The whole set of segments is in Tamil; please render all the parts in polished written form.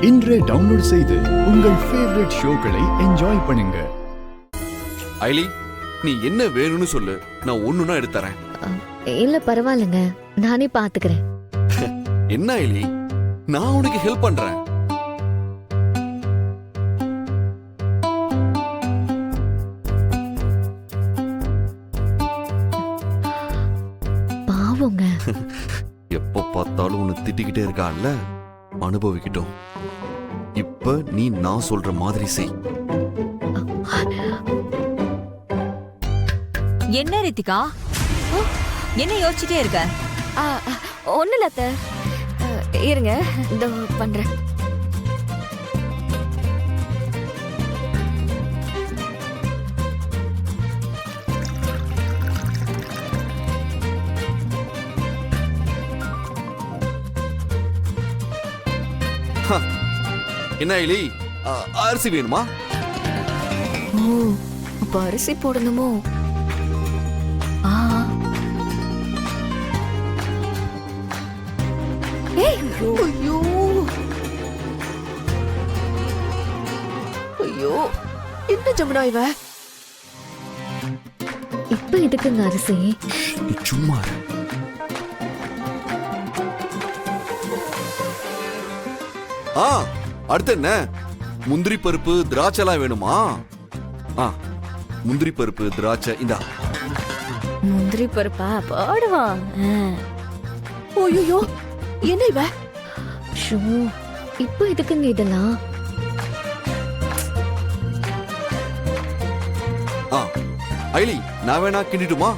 இன்றே டவுன்லோட் செய்து உங்கள் ஃபேவரட் ஷோக்களை என்ஜாய் பண்ணுங்க. ஐலி, நீ என்ன வேணும்னு சொல்லு, நான் ஒண்ணுனா எடுத்துறேன். இல்ல பரவாயில்லைங்க, நானே பாத்துக்கிறேன். என்ன ஐலி, நான் உனக்கு ஹெல்ப் பண்றேன். பாவங்க. எப்ப பார்த்தாலும் உன்னை திட்டிக்கிட்டே இருக்கான்ல, அனுபவிக்கிட்டோம். இப்ப நீ நான் சொல்ற மாதிரி செய். என்ன ரித்திகா, என்ன யோசிச்சுட்டே இருக்க? ஒண்ணு இல்ல அத்தை, இருங்க இந்த பண்றேன். என்ன ஐலி, அரிசி வேணுமா? ஓ, அப்ப அரிசி போடணுமோ? ஐயோ ஐயோ, என்ன ஜமுனா இவ? இப்ப எதுக்குங்க அரிசி? நீ சும்மா இரு. அடுத்து என்ன? முந்திரி பருப்பு திராட்சைலாம் வேணுமா? முந்திரி பருப்பு திராட்சை இந்தா. முந்திரி பருப்பா போடுவா? ஐயோ, என்ன இவ? ஷோ, இப்ப எதுக்குங்க இதெல்லாம்? ஐலி, நான் வேணா கிண்டிட்டுமா?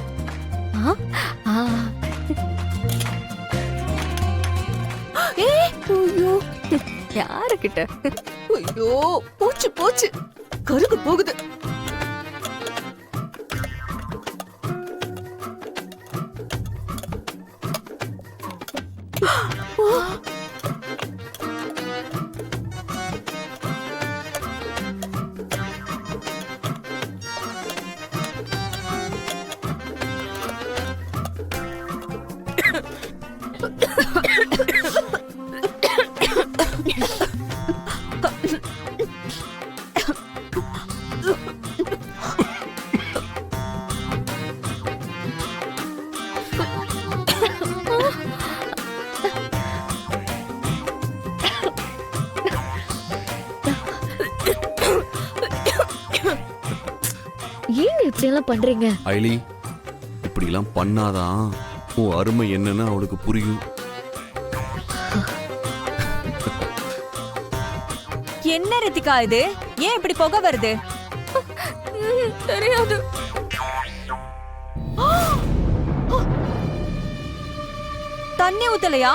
ஐயோ, யாருக்கிட்ட? ஐயோ, போச்சு போச்சு, கருக்கு போகுது. ஏங்க இப்படி எல்லாம் பண்றீங்க? ஐலி, இப்படி எல்லாம் பண்ணாதான் உன் அருமை என்னன்னு அவளுக்கு புரியும். என்ன ரித்திகா இது? ஏன் இப்படி புகை வருது? தெரியாது. தண்ணி ஊத்தலையா?